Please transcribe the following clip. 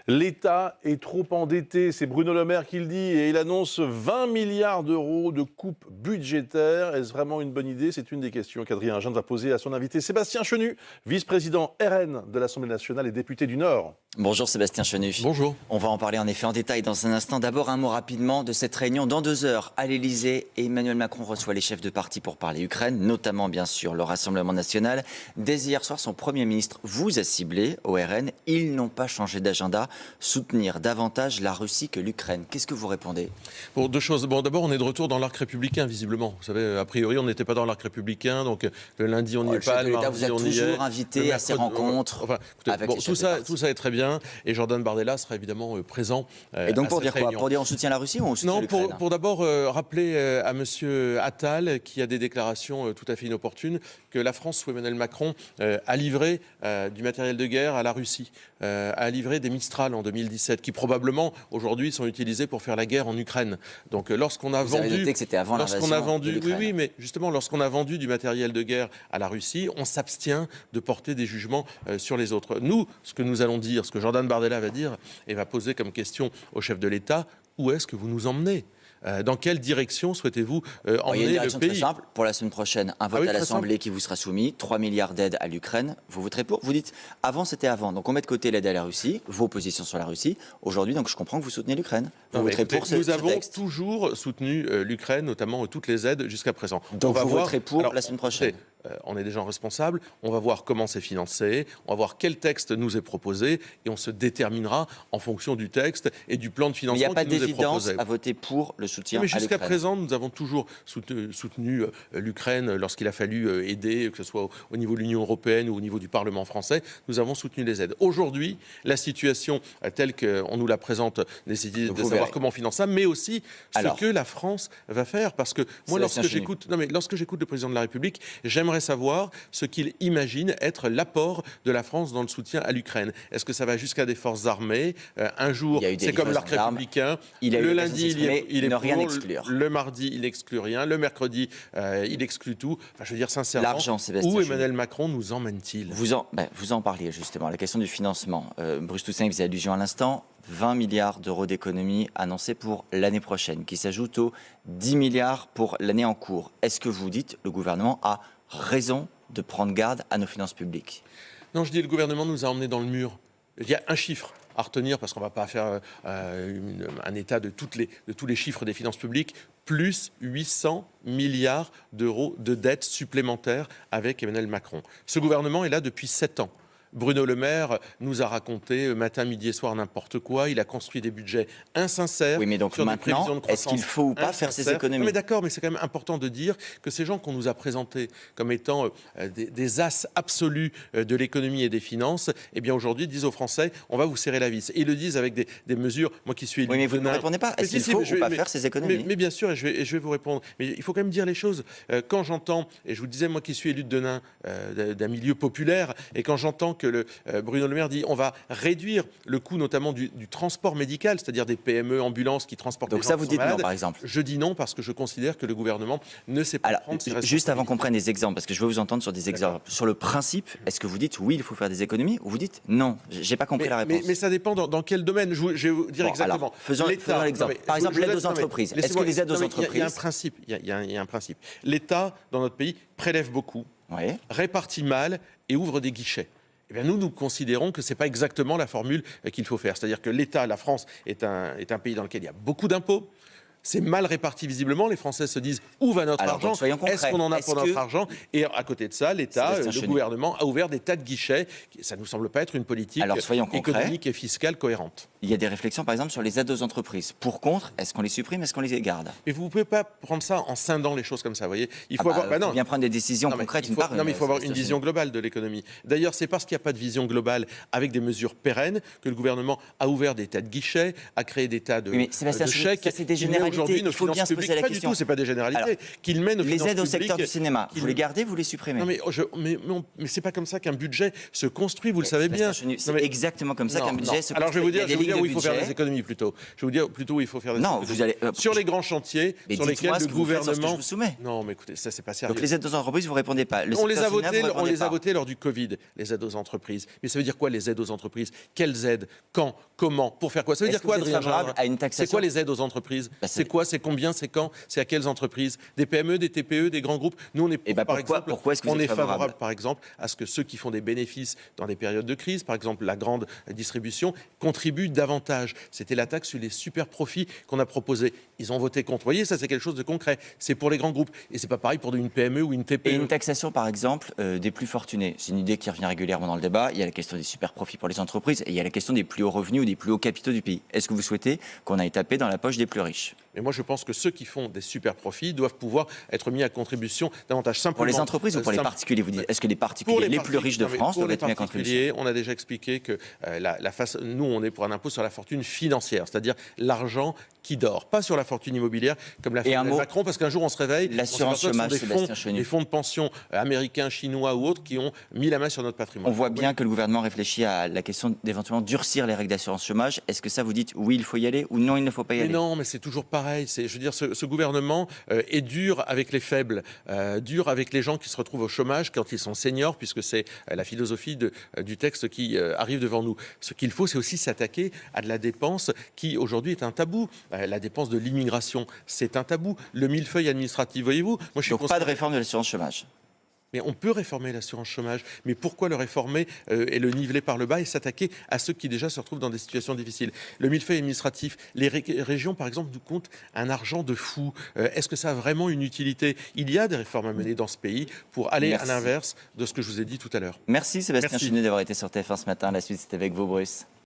L'État est trop endetté, c'est Bruno Le Maire qui le dit, et il annonce 20 milliards d'euros de coupes budgétaires. Est-ce vraiment une bonne idée? C'est une des questions qu'Adrien Jeanne va poser à son invité Sébastien Chenu, vice-président RN de l'Assemblée nationale et député du Nord. Bonjour Sébastien Chenu. Bonjour. On va en parler en effet en détail dans un instant. D'abord un mot rapidement de cette réunion dans 2 heures à l'Elysée. Emmanuel Macron reçoit les chefs de parti pour parler Ukraine, notamment bien sûr le Rassemblement national. Dès hier soir, son Premier ministre vous a ciblé au RN. Ils n'ont pas changé d'agenda, soutenir davantage la Russie que l'Ukraine. Qu'est-ce que vous répondez? Bon, 2 choses. Bon, d'abord, on est de retour dans l'arc républicain, visiblement. Vous savez, a priori, on n'était pas dans l'arc républicain, donc le lundi, on n'y est pas, le mardi, on y est. Vous êtes toujours invité à ces rencontres. Enfin, écoutez, avec bon, les tout ça est très bien, et Jordan Bardella sera évidemment présent. Et donc pour dire réunion. quoi? Pour dire on soutient la Russie ou on soutient l'Ukraine? Non, pour d'abord rappeler à M. Attal, qui a des déclarations tout à fait inopportunes, que la France, sous Emmanuel Macron, a livré du matériel de guerre à la Russie, a livré des Mistral en 2017, qui probablement aujourd'hui sont utilisés pour faire la guerre en Ukraine. Donc lorsqu'on a Vous avez noté que c'était avant l'invasion de l'Ukraine. Oui, mais justement, lorsqu'on a vendu du matériel de guerre à la Russie, on s'abstient de porter des jugements sur les autres. Nous, ce que nous allons dire, ce que Jordan Bardella va dire et va poser comme question au chef de l'État, où est-ce que vous nous emmenez ? Dans quelle direction souhaitez-vous emmener le pays ? Il y a une direction très simple. Pour la semaine prochaine, un vote à l'Assemblée simple. qui vous sera soumis, 3 milliards d'aides à l'Ukraine. Vous voterez pour? Vous dites, avant c'était avant. Donc on met de côté l'aide à la Russie, vos positions sur la Russie. Aujourd'hui, donc je comprends que vous soutenez l'Ukraine. Vous voterez pour ce texte. Nous avons toujours soutenu l'Ukraine, notamment toutes les aides jusqu'à présent. Donc vous voterez pour la semaine prochaine. On est des gens responsables, on va voir comment c'est financé, on va voir quel texte nous est proposé et on se déterminera en fonction du texte et du plan de financement qui nous est proposé. Il n'y a pas d'évidence à voter pour le soutien à l'Ukraine. Mais jusqu'à présent, nous avons toujours soutenu l'Ukraine lorsqu'il a fallu aider, que ce soit au niveau de l'Union européenne ou au niveau du Parlement français, nous avons soutenu les aides. Aujourd'hui, la situation telle qu'on nous la présente nécessite de savoir comment on finance ça, mais aussi ce que la France va faire. Parce que moi, lorsque j'écoute le président de la République, j'aimerais savoir ce qu'il imagine être l'apport de la France dans le soutien à l'Ukraine. Est-ce que ça va jusqu'à des forces armées? Un jour, c'est comme l'arc républicain. Le lundi, il est pour. Rien exclure. Le mardi, il n'exclut rien. Le mercredi, il exclut tout. Enfin, je veux dire sincèrement, l'argent, Sébastien, où Emmanuel Macron nous emmène-t-il? Vous en parliez justement, la question du financement. Bruce Toussaint faisait allusion à l'instant. 20 milliards d'euros d'économies annoncés pour l'année prochaine, qui s'ajoutent aux 10 milliards pour l'année en cours. Est-ce que vous dites le gouvernement a raison de prendre garde à nos finances publiques? Non, je dis le gouvernement nous a emmenés dans le mur. Il y a un chiffre à retenir, parce qu'on ne va pas faire un état de tous les chiffres des finances publiques, plus 800 milliards d'euros de dettes supplémentaires avec Emmanuel Macron. Ce gouvernement est là depuis 7 ans. Bruno Le Maire nous a raconté matin, midi et soir n'importe quoi. Il a construit des budgets insincères. Oui, mais donc sur maintenant, des prévisions de croissance. est-ce qu'il faut ou pas faire ces économies? Non, mais d'accord, mais c'est quand même important de dire que ces gens qu'on nous a présentés comme étant des as absolus de l'économie et des finances, eh bien aujourd'hui disent aux Français, on va vous serrer la vis. Et ils le disent avec des mesures, moi qui suis élu. Oui, mais vous ne me répondez pas. Est-ce qu'il faut ou pas faire ces économies? Mais bien sûr, et je vais vous répondre. Mais il faut quand même dire les choses. Quand j'entends, et je vous disais, moi qui suis élu de Denain, d'un milieu populaire, et quand j'entends que Bruno Le Maire dit on va réduire le coût notamment du transport médical, c'est-à-dire des PME, ambulances qui transportent les gens. Donc ça, vous dites non, par exemple? Je dis non parce que je considère que le gouvernement ne sait pas prendre ses responsabilités. Juste avant qu'on prenne des exemples, parce que je veux vous entendre sur des exemples. Sur le principe, est-ce que vous dites oui, il faut faire des économies, ou vous dites non? J'ai pas compris la réponse. Mais ça dépend dans quel domaine. Je vais vous dire exactement. Alors, faisons l'exemple. Par exemple, l'aide aux entreprises. Est-ce que les aides aux entreprises... Il y a un principe. Il y a un principe. L'État, dans notre pays, prélève beaucoup, répartit mal et ouvre des guichets. Eh bien, nous considérons que ce n'est pas exactement la formule qu'il faut faire. C'est-à-dire que l'État, la France, est un pays dans lequel il y a beaucoup d'impôts. C'est mal réparti visiblement. Les Français se disent où va notre argent? Est-ce qu'on en a pour notre argent? Et à côté de ça, l'État, le gouvernement a ouvert des tas de guichets. Ça ne nous semble pas être une politique économique et fiscale cohérente. Il y a des réflexions, par exemple, sur les aides aux entreprises. Pour, contre, est-ce qu'on les supprime, est-ce qu'on les garde? Et vous ne pouvez pas prendre ça en scindant les choses comme ça, vous voyez. Il faut bien prendre des décisions concrètes. Il faut avoir une vision globale de l'économie. D'ailleurs, c'est parce qu'il n'y a pas de vision globale avec des mesures pérennes que le gouvernement a ouvert des tas de guichets, a créé des tas de chèques. Ça, c'est des généralités. Il faut bien se poser la question. Pas du tout, c'est pas des généralités. Qu'il mène aux les aides au secteur du cinéma, vous les gardez, vous les supprimez? Non, mais c'est pas comme ça qu'un budget se construit, vous le savez bien. C'est exactement comme ça qu'un budget se construit. Alors je vais vous dire où il faut faire des économies plutôt. Je vais vous dire plutôt où il faut faire des économies. Vous allez sur les grands chantiers sur lesquels le gouvernement. Non, mais écoutez, ça c'est pas sérieux. Donc les aides aux entreprises, vous répondez pas. On les a votées lors du Covid, les aides aux entreprises. Mais ça veut dire quoi les aides aux entreprises? Quelles aides? Quand Comment? Pour faire quoi? Ça veut Est-ce dire que quoi, vous êtes Adrien favorable Gindre? à une C'est taxation? quoi les aides aux entreprises? Bah, C'est quoi? C'est combien? C'est quand? C'est à quelles entreprises? Des PME, des TPE, des grands groupes? Nous, on est Et bah, par pourquoi- exemple, pourquoi est-ce que vous on êtes est favorable, favorable par exemple, à ce que ceux qui font des bénéfices dans des périodes de crise, par exemple la grande distribution, contribuent davantage. C'était la taxe sur les super profits qu'on a proposée. Ils ont voté contre. Vous voyez, ça c'est quelque chose de concret. C'est pour les grands groupes. Et c'est pas pareil pour une PME ou une TPE. Et une taxation, par exemple, des plus fortunés. C'est une idée qui revient régulièrement dans le débat. Il y a la question des super profits pour les entreprises et il y a la question des plus hauts revenus ou des plus hauts capitaux du pays. Est-ce que vous souhaitez qu'on aille taper dans la poche des plus riches? Mais moi, je pense que ceux qui font des super profits doivent pouvoir être mis à contribution davantage. Simplement, Pour les entreprises ou pour les particuliers? Vous dites, est-ce que les particuliers les plus riches de France doivent être mis à contribution? On a déjà expliqué que nous, on est pour un impôt sur la fortune financière, c'est-à-dire l'argent qui dort, pas sur la fortune immobilière, comme l'a fait Macron, parce qu'un jour, on se réveille, l'assurance chômage, Sébastien Chenu. des fonds de pension américains, chinois ou autres qui ont mis la main sur notre patrimoine. On voit bien que le gouvernement réfléchit à la question d'éventuellement durcir les règles d'assurance chômage. Est-ce que ça vous dites oui, il faut y aller ou non, il ne faut pas y aller? Non, mais c'est toujours pareil. Je veux dire, ce gouvernement est dur avec les faibles, dur avec les gens qui se retrouvent au chômage quand ils sont seniors, puisque c'est la philosophie du texte qui arrive devant nous. Ce qu'il faut, c'est aussi s'attaquer à de la dépense qui, aujourd'hui, est un tabou. La dépense de l'immigration, c'est un tabou. Le millefeuille administratif, voyez-vous. Moi, je suis Donc pas de réforme de l'assurance chômage. Mais on peut réformer l'assurance chômage. Mais pourquoi le réformer et le niveler par le bas et s'attaquer à ceux qui déjà se retrouvent dans des situations difficiles? Le millefeuille administratif, les régions, par exemple, nous comptent un argent de fou. Est-ce que ça a vraiment une utilité? Il y a des réformes à mener dans ce pays pour aller à l'inverse de ce que je vous ai dit tout à l'heure. Merci Sébastien Chenu d'avoir été sur TF1 ce matin. La suite, c'est avec vous, Bruce.